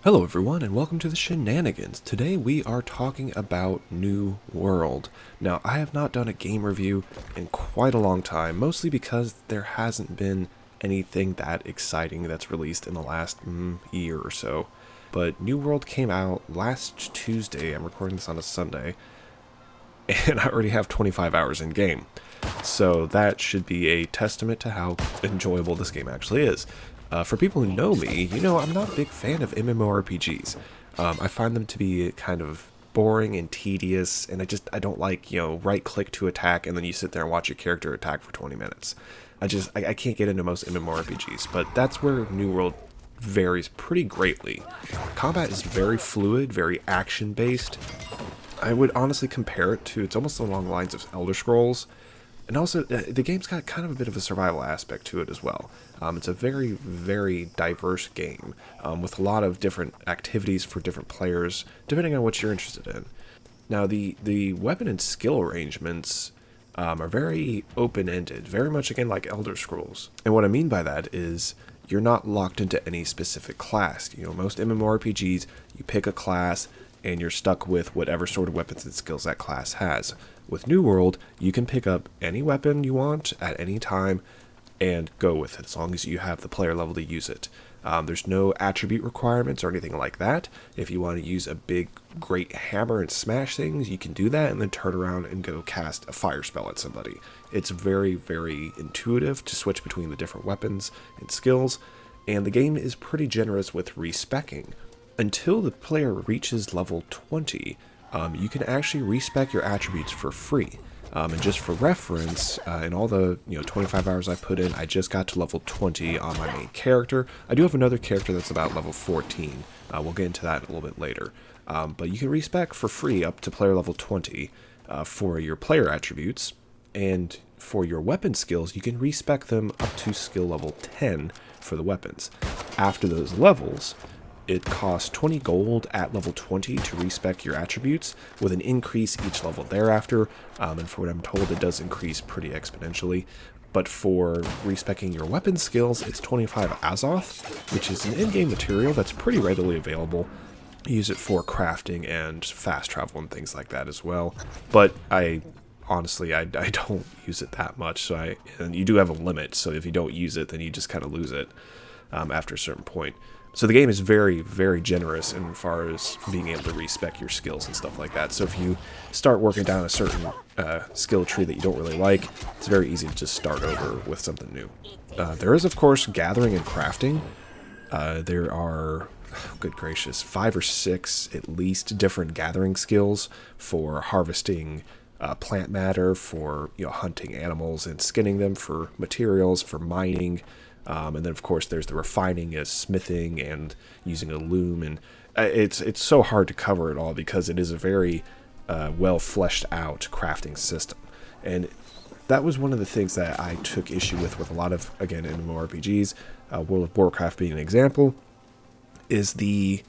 Hello everyone and welcome to the Shenanigans. Today we are talking about New World. Now I have not done a game review in quite a long time, mostly because there hasn't been anything that exciting that's released in the last year or so. But New World came out last Tuesday. I'm recording this on a Sunday, and I already have 25 hours in game. So that should be a testament to how enjoyable this game actually is. For people who know me, you know I'm not a big fan of MMORPGs. I find them to be kind of boring and tedious, and I don't like, right click to attack and then you sit there and watch your character attack for 20 minutes. I can't get into most MMORPGs, but that's where New World varies pretty greatly. Combat is very fluid, very action based. I would honestly compare it to, it's almost along the lines of Elder Scrolls. And also, the game's got kind of a bit of a survival aspect to it as well. It's a very, very diverse game with a lot of different activities for different players, depending on what you're interested in. Now, the weapon and skill arrangements are very open-ended, very much, again, like Elder Scrolls. And what I mean by that is you're not locked into any specific class. You know, most MMORPGs, you pick a class, and you're stuck with whatever sort of weapons and skills that class has. With New World, you can pick up any weapon you want at any time and go with it, as long as you have the player level to use it. There's no attribute requirements or anything like that. If you want to use a big, great hammer and smash things, you can do that and then turn around and go cast a fire spell at somebody. It's very, very intuitive to switch between the different weapons and skills, and the game is pretty generous with respecking. Until the player reaches level 20, you can actually respec your attributes for free. And just for reference, in all the 25 hours I put in, I just got to level 20 on my main character. I do have another character that's about level 14. We'll get into that a little bit later. But you can respec for free up to player level 20 for your player attributes. And for your weapon skills, you can respec them up to skill level 10 for the weapons. After those levels, it costs 20 gold at level 20 to respec your attributes, with an increase each level thereafter, and for what I'm told, it does increase pretty exponentially. But for respecking your weapon skills, it's 25 Azoth, which is an in-game material that's pretty readily available. You use it for crafting and fast travel and things like that as well. But honestly, I don't use it that much, and you do have a limit, so if you don't use it, then you just kind of lose it after a certain point. So the game is very, very generous in far as being able to respec your skills and stuff like that. So if you start working down a certain skill tree that you don't really like, it's very easy to just start over with something new. There is, of course, gathering and crafting. There are, good gracious, 5 or 6 at least different gathering skills for harvesting plant matter, for hunting animals and skinning them, for materials, for mining. And then, of course, there's the refining as smithing and using a loom. And it's so hard to cover it all because it is a very well fleshed out crafting system. And that was one of the things that I took issue with a lot of, again, MMORPGs, World of Warcraft being an example, is the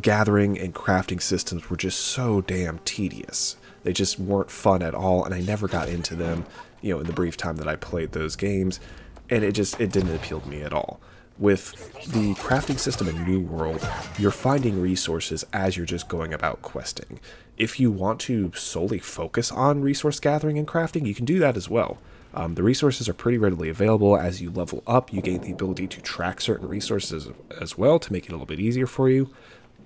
gathering and crafting systems were just so damn tedious. They just weren't fun at all, and I never got into them, in the brief time that I played those games. And it didn't appeal to me at all. With the crafting system in New World, you're finding resources as you're just going about questing. If you want to solely focus on resource gathering and crafting, you can do that as well. The resources are pretty readily available. As you level up, you gain the ability to track certain resources as well to make it a little bit easier for you.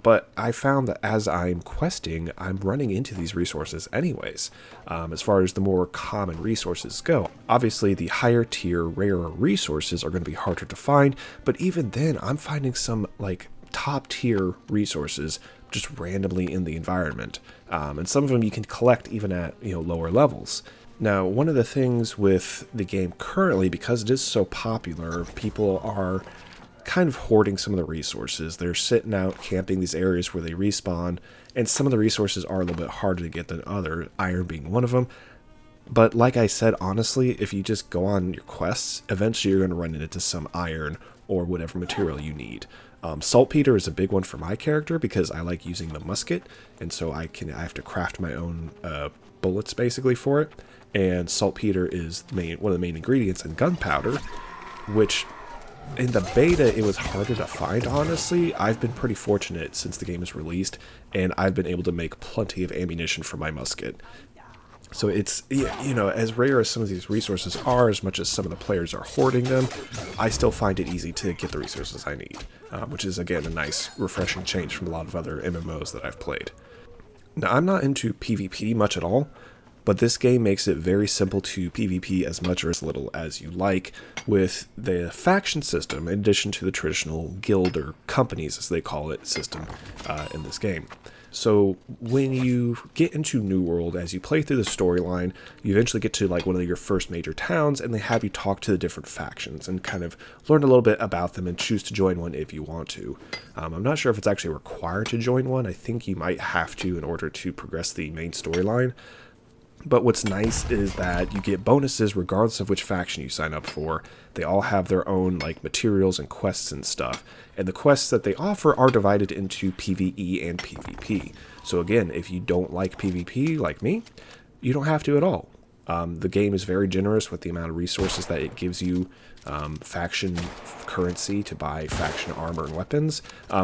But I found that as I'm questing, I'm running into these resources anyways, as far as the more common resources go. Obviously, the higher tier, rarer resources are going to be harder to find, but even then, I'm finding some, top tier resources just randomly in the environment. And some of them you can collect even at, lower levels. Now, one of the things with the game currently, because it is so popular, people are kind of hoarding some of the resources. They're sitting out camping these areas where they respawn, and some of the resources are a little bit harder to get than other, iron being one of them. But like I said, honestly, if you just go on your quests, eventually you're going to run into some iron or whatever material you need. Saltpeter is a big one for my character because I like using the musket, and so I have to craft my own bullets basically for it. And saltpeter is one of the main ingredients in gunpowder, which In the beta, it was harder to find, honestly. I've been pretty fortunate since the game is released, and I've been able to make plenty of ammunition for my musket. So it's, you know, as rare as some of these resources are, as much as some of the players are hoarding them, I still find it easy to get the resources I need, which is, again, a nice, refreshing change from a lot of other MMOs that I've played. Now, I'm not into PvP much at all, but this game makes it very simple to PvP as much or as little as you like, with the faction system, in addition to the traditional guild or companies, as they call it, system in this game. So when you get into New World, as you play through the storyline, you eventually get to like one of your first major towns, and they have you talk to the different factions and kind of learn a little bit about them and choose to join one if you want to. I'm not sure if it's actually required to join one. I think you might have to in order to progress the main storyline. But what's nice is that you get bonuses regardless of which faction you sign up for. They all have their own like materials and quests and stuff. And the quests that they offer are divided into PvE and PvP. So again, if you don't like PvP like me, you don't have to at all. The game is very generous with the amount of resources that it gives you, faction currency to buy faction armor and weapons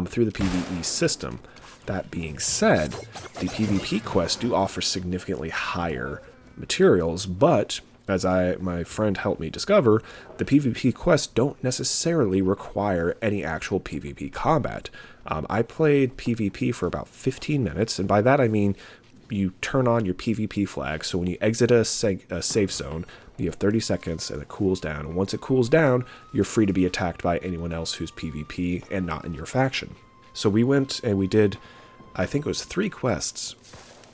through the PvE system. That being said, the PvP quests do offer significantly higher materials, but as my friend helped me discover, the PvP quests don't necessarily require any actual PvP combat. I played PvP for about 15 minutes, and by that I mean you turn on your PvP flag, so when you exit a safe zone, you have 30 seconds and it cools down, and once it cools down, you're free to be attacked by anyone else who's PvP and not in your faction. So we went and we did, I think it was 3 quests,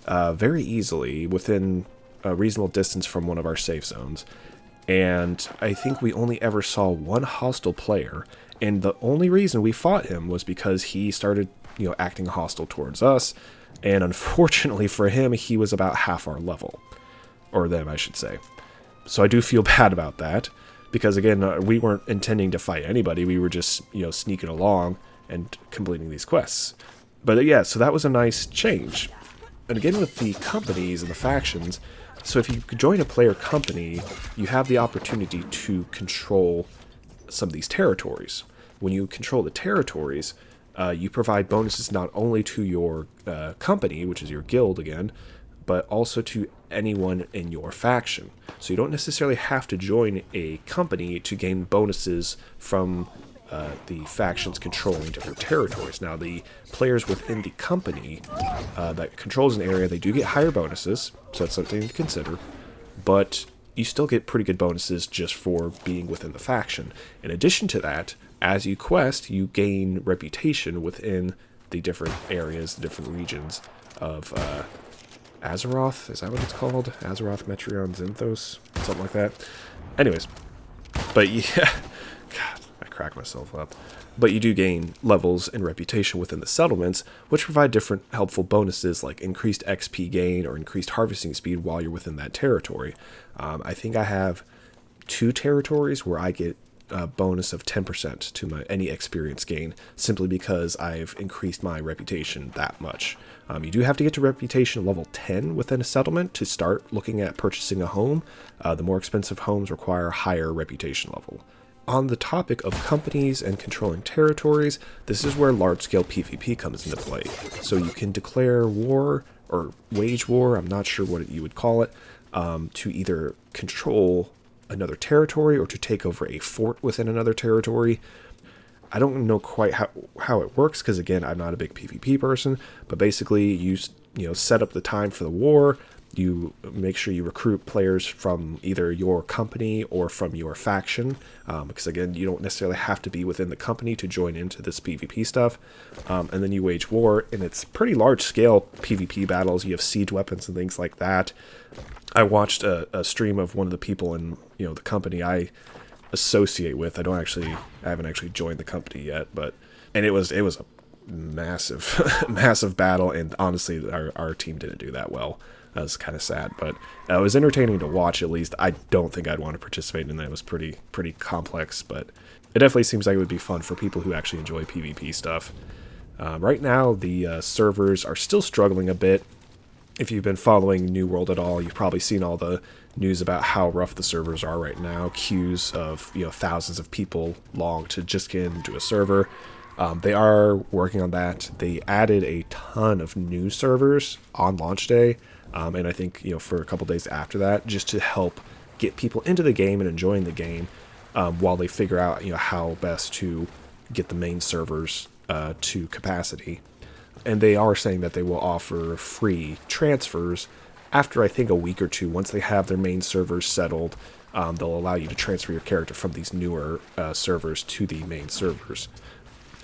very easily within a reasonable distance from one of our safe zones. And I think we only ever saw one hostile player, and the only reason we fought him was because he started, you know, acting hostile towards us. And unfortunately for him, he was about half our level, or them, I should say. So I do feel bad about that, because again, we weren't intending to fight anybody. We were just, you know, sneaking along and completing these quests. But yeah, so that was a nice change. And again, with the companies and the factions, so if you join a player company, you have the opportunity to control some of these territories. When you control the territories, you provide bonuses not only to your company, which is your guild again, but also to anyone in your faction. So you don't necessarily have to join a company to gain bonuses from the factions controlling different territories. Now, the players within the company that controls an area, they do get higher bonuses, so that's something to consider, but you still get pretty good bonuses just for being within the faction. In addition to that, as you quest, you gain reputation within the different areas, the different regions of Azeroth. Is that what it's called? Azeroth, Metreon, Zinthos? Something like that. Anyways, but yeah, God, I crack myself up. But you do gain levels and reputation within the settlements, which provide different helpful bonuses like increased XP gain or increased harvesting speed while you're within that territory. I think I have 2 territories where I get a bonus of 10% to any experience gain, simply because I've increased my reputation that much. You do have to get to reputation level 10 within a settlement to start looking at purchasing a home. The more expensive homes require a higher reputation level. On the topic of companies and controlling territories, this is where large-scale PvP comes into play. So you can declare war, or wage war, I'm not sure what you would call it, to either control another territory or to take over a fort within another territory. I don't know quite how it works, because again, I'm not a big PvP person, but basically you set up the time for the war. You make sure you recruit players from either your company or from your faction, because again, you don't necessarily have to be within the company to join into this PvP stuff. And then you wage war, and it's pretty large-scale PvP battles. You have siege weapons and things like that. I watched a stream of one of the people in the company I associate with. I haven't actually joined the company yet, and it was a massive massive battle, and honestly, our team didn't do that well. That was kind of sad, but it was entertaining to watch. At least I don't think I'd want to participate in that. It was pretty complex, but it definitely seems like it would be fun for people who actually enjoy PvP stuff. Right now, the servers are still struggling a bit. If you've been following New World at all, you've probably seen all the news about how rough the servers are right now. Queues of thousands of people long to just get into a server. They are working on that. They added a ton of new servers on launch day, and I think for a couple days after that, just to help get people into the game and enjoying the game, while they figure out how best to get the main servers to capacity. And they are saying that they will offer free transfers after, I think, a week or two. Once they have their main servers settled, they'll allow you to transfer your character from these newer servers to the main servers.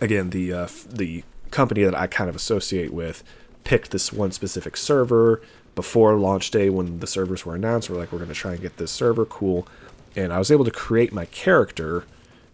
Again, the company that I kind of associate with picked this one specific server before launch day when the servers were announced. We're like, we're going to try and get this server, cool. And I was able to create my character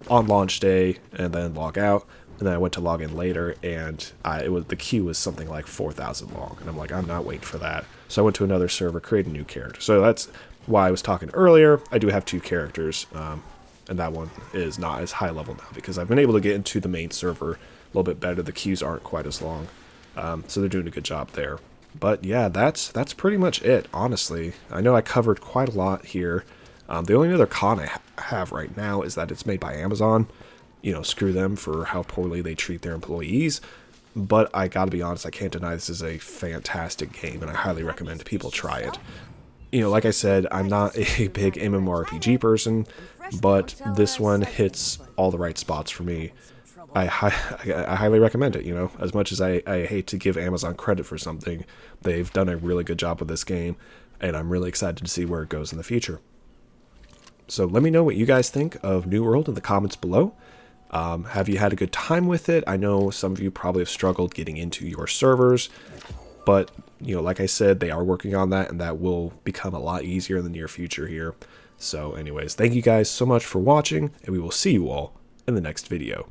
on launch day and then log out. And then I went to log in later, and the queue was something like 4,000 long. And I'm like, I'm not waiting for that. So I went to another server, created a new character. So that's why I was talking earlier. I do have two characters, and that one is not as high level now because I've been able to get into the main server a little bit better. The queues aren't quite as long, so they're doing a good job there. But yeah, that's pretty much it, honestly. I know I covered quite a lot here. The only other con I have right now is that it's made by Amazon. Screw them for how poorly they treat their employees. But I gotta be honest, I can't deny this is a fantastic game, and I highly recommend people try it. Like I said, I'm not a big MMORPG person, but this one hits all the right spots for me. I highly recommend it, As much as I hate to give Amazon credit for something, they've done a really good job with this game, and I'm really excited to see where it goes in the future. So let me know what you guys think of New World in the comments below. Have you had a good time with it? I know some of you probably have struggled getting into your servers, but, like I said, they are working on that, and that will become a lot easier in the near future here. So anyways, thank you guys so much for watching, and we will see you all in the next video.